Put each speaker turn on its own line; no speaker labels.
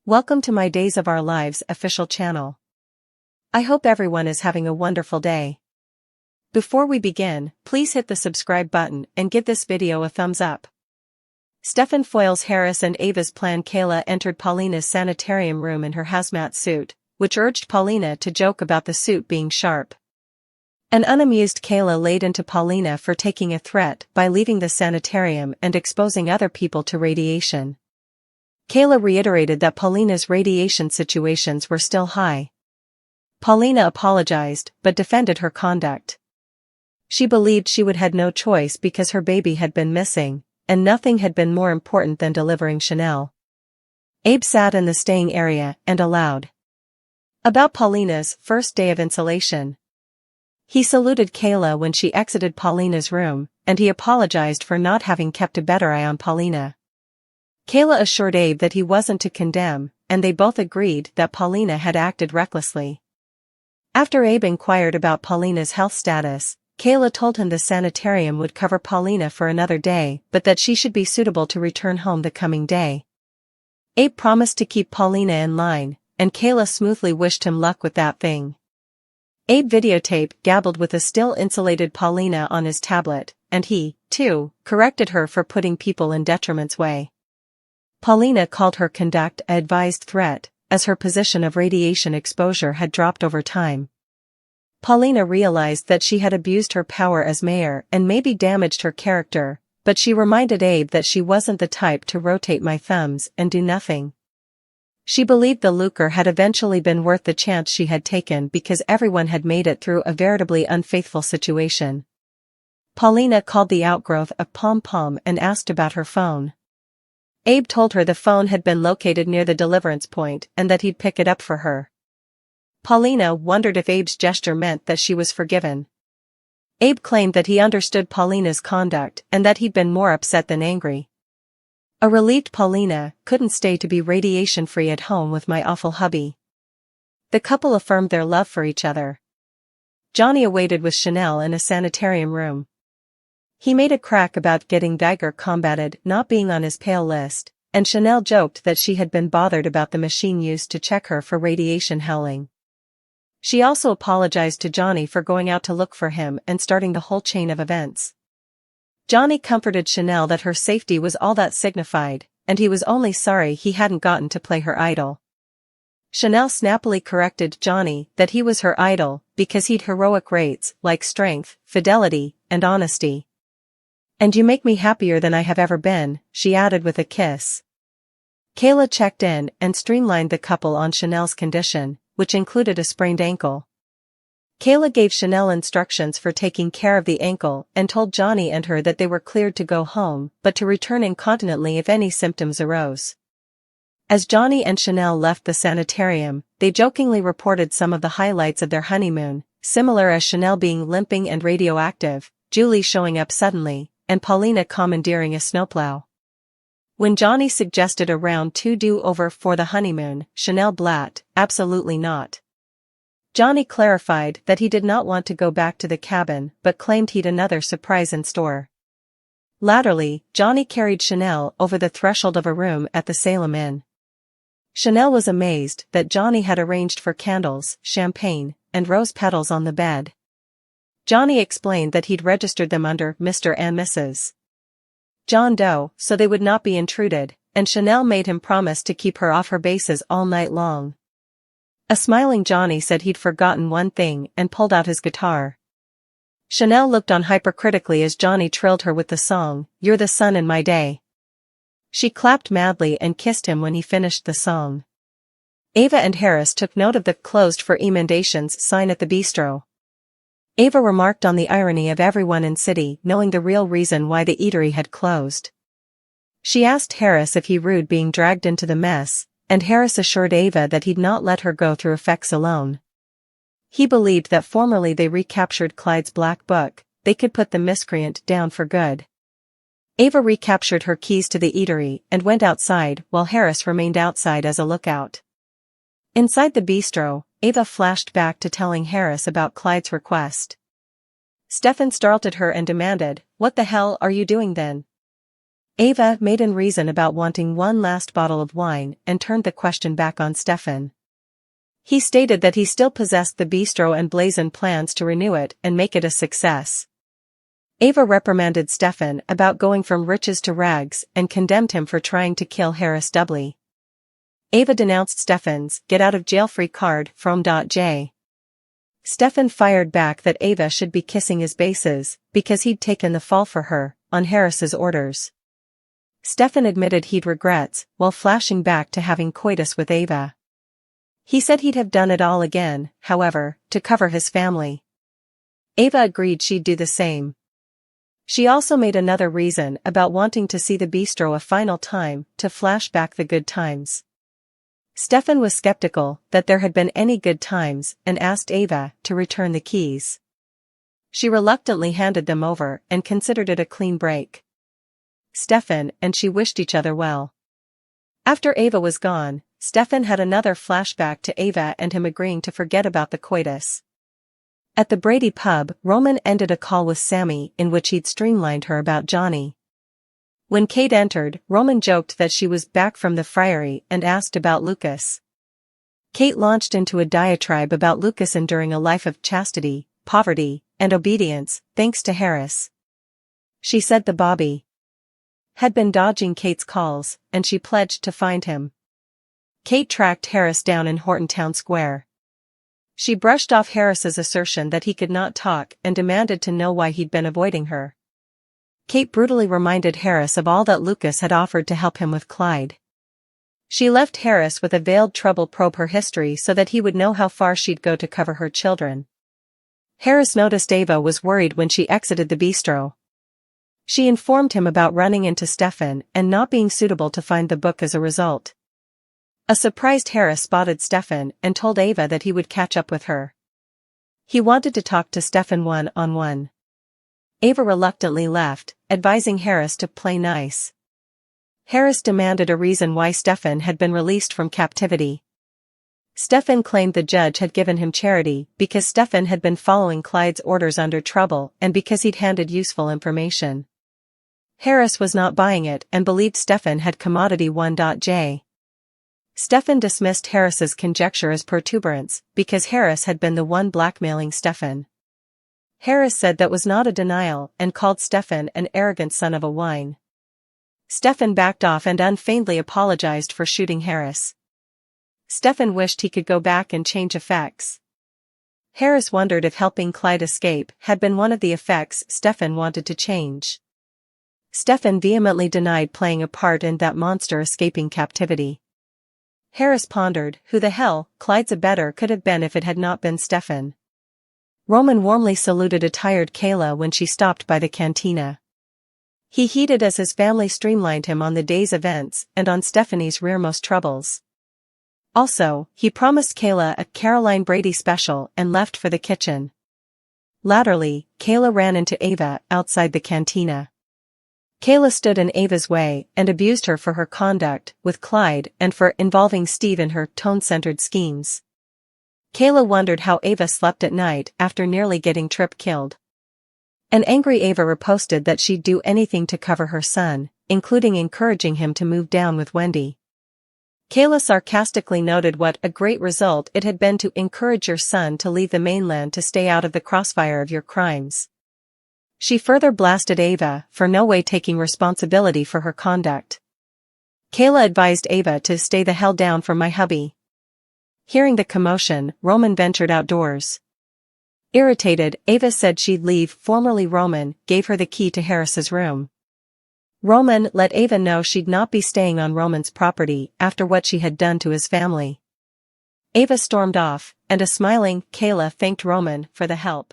Welcome to my Days of Our Lives official channel. I hope everyone is having a wonderful day. Before we begin, please hit the subscribe button and give this video a thumbs up. Stefan foils Harris and Ava's plan. Kayla entered Paulina's sanitarium room in her hazmat suit, which urged Paulina to joke about the suit being sharp. An unamused Kayla laid into Paulina for taking a threat by leaving the sanitarium and exposing other people to radiation. Kayla reiterated that Paulina's radiation situations were still high. Paulina apologized but defended her conduct. She believed she would had no choice because her baby had been missing, and nothing had been more important than delivering Chanel. Abe sat in the staying area and allowed about Paulina's first day of insulation. He saluted Kayla when she exited Paulina's room, and he apologized for not having kept a better eye on Paulina. Kayla assured Abe that he wasn't to condemn, and they both agreed that Paulina had acted recklessly. After Abe inquired about Paulina's health status, Kayla told him the sanitarium would cover Paulina for another day but that she should be suitable to return home the coming day. Abe promised to keep Paulina in line, and Kayla smoothly wished him luck with that thing. Abe videotape gabbled with a still-insulated Paulina on his tablet, and he, too, corrected her for putting people in detriment's way. Paulina called her conduct a advised threat, as her position of radiation exposure had dropped over time. Paulina realized that she had abused her power as mayor and maybe damaged her character, but she reminded Abe that she wasn't the type to rotate my thumbs and do nothing. She believed the lucre had eventually been worth the chance she had taken because everyone had made it through a veritably unfaithful situation. Paulina called the outgrowth a pom-pom and asked about her phone. Abe told her the phone had been located near the deliverance point and that he'd pick it up for her. Paulina wondered if Abe's gesture meant that she was forgiven. Abe claimed that he understood Paulina's conduct and that he'd been more upset than angry. A relieved Paulina couldn't stay to be radiation-free at home with my awful hubby. The couple affirmed their love for each other. Johnny awaited with Chanel in a sanitarium room. He made a crack about getting Geiger combated not being on his pale list, and Chanel joked that she had been bothered about the machine used to check her for radiation howling. She also apologized to Johnny for going out to look for him and starting the whole chain of events. Johnny comforted Chanel that her safety was all that signified, and he was only sorry he hadn't gotten to play her idol. Chanel snappily corrected Johnny that he was her idol because he'd heroic rates like strength, fidelity, and honesty. "And you make me happier than I have ever been," she added with a kiss. Kayla checked in and streamlined the couple on Chanel's condition, which included a sprained ankle. Kayla gave Chanel instructions for taking care of the ankle and told Johnny and her that they were cleared to go home but to return incontinently if any symptoms arose. As Johnny and Chanel left the sanitarium, they jokingly reported some of the highlights of their honeymoon, similar as Chanel being limping and radioactive, Julie showing up suddenly, and Paulina commandeering a snowplow. When Johnny suggested a round 2 do-over for the honeymoon, Chanel blat, "Absolutely not." Johnny clarified that he did not want to go back to the cabin but claimed he'd another surprise in store. Latterly, Johnny carried Chanel over the threshold of a room at the Salem Inn. Chanel was amazed that Johnny had arranged for candles, champagne, and rose petals on the bed. Johnny explained that he'd registered them under Mr. and Mrs. John Doe so they would not be intruded, and Chanel made him promise to keep her off her bases all night long. A smiling Johnny said he'd forgotten one thing and pulled out his guitar. Chanel looked on hypercritically as Johnny trilled her with the song, "You're the Sun in My Day." She clapped madly and kissed him when he finished the song. Ava and Harris took note of the "closed for emendations" sign at the bistro. Ava remarked on the irony of everyone in city knowing the real reason why the eatery had closed. She asked Harris if he rued being dragged into the mess, and Harris assured Ava that he'd not let her go through effects alone. He believed that formerly they recaptured Clyde's black book, they could put the miscreant down for good. Ava recaptured her keys to the eatery and went outside while Harris remained outside as a lookout. Inside the bistro, Ava flashed back to telling Harris about Clyde's request. Stefan startled her and demanded, "What the hell are you doing then?" Ava made an reason about wanting one last bottle of wine and turned the question back on Stefan. He stated that he still possessed the bistro and blazoned plans to renew it and make it a success. Ava reprimanded Stefan about going from riches to rags and condemned him for trying to kill Harris doubly. Ava denounced Stefan's get-out-of-jail-free card from J. Stefan fired back that Ava should be kissing his bases because he'd taken the fall for her, on Harris's orders. Stefan admitted he'd regrets while flashing back to having coitus with Ava. He said he'd have done it all again, however, to cover his family. Ava agreed she'd do the same. She also made another reason about wanting to see the bistro a final time to flash back the good times. Stefan was skeptical that there had been any good times and asked Ava to return the keys. She reluctantly handed them over and considered it a clean break. Stefan and she wished each other well. After Ava was gone, Stefan had another flashback to Ava and him agreeing to forget about the coitus. At the Brady pub, Roman ended a call with Sammy in which he'd streamlined her about Johnny. When Kate entered, Roman joked that she was back from the friary and asked about Lucas. Kate launched into a diatribe about Lucas enduring a life of chastity, poverty, and obedience, thanks to Harris. She said the Bobby had been dodging Kate's calls, and she pledged to find him. Kate tracked Harris down in Horton Town Square. She brushed off Harris's assertion that he could not talk and demanded to know why he'd been avoiding her. Kate brutally reminded Harris of all that Lucas had offered to help him with Clyde. She left Harris with a veiled trouble probe her history so that he would know how far she'd go to cover her children. Harris noticed Ava was worried when she exited the bistro. She informed him about running into Stefan and not being suitable to find the book as a result. A surprised Harris spotted Stefan and told Ava that he would catch up with her. He wanted to talk to Stefan one-on-one. Ava reluctantly left, advising Harris to play nice. Harris demanded a reason why Stefan had been released from captivity. Stefan claimed the judge had given him charity because Stefan had been following Clyde's orders under trouble and because he'd handed useful information. Harris was not buying it and believed Stefan had commodity 1.J. Stefan dismissed Harris's conjecture as protuberance because Harris had been the one blackmailing Stefan. Harris said that was not a denial and called Stefan an arrogant son of a wine. Stefan backed off and unfeignedly apologized for shooting Harris. Stefan wished he could go back and change effects. Harris wondered if helping Clyde escape had been one of the effects Stefan wanted to change. Stefan vehemently denied playing a part in that monster escaping captivity. Harris pondered who the hell Clyde's abettor could have been if it had not been Stefan. Roman warmly saluted a tired Kayla when she stopped by the cantina. He heeded as his family streamlined him on the day's events and on Stephanie's rearmost troubles. Also, he promised Kayla a Caroline Brady special and left for the kitchen. Latterly, Kayla ran into Ava outside the cantina. Kayla stood in Ava's way and abused her for her conduct with Clyde and for involving Steve in her tone-centered schemes. Kayla wondered how Ava slept at night after nearly getting Tripp killed. An angry Ava reposted that she'd do anything to cover her son, including encouraging him to move down with Wendy. Kayla sarcastically noted what a great result it had been to encourage your son to leave the mainland to stay out of the crossfire of your crimes. She further blasted Ava for no way taking responsibility for her conduct. Kayla advised Ava to stay the hell down from my hubby. Hearing the commotion, Roman ventured outdoors. Irritated, Ava said she'd leave. Formerly Roman gave her the key to Harris's room. Roman let Ava know she'd not be staying on Roman's property after what she had done to his family. Ava stormed off, and a smiling Kayla thanked Roman for the help.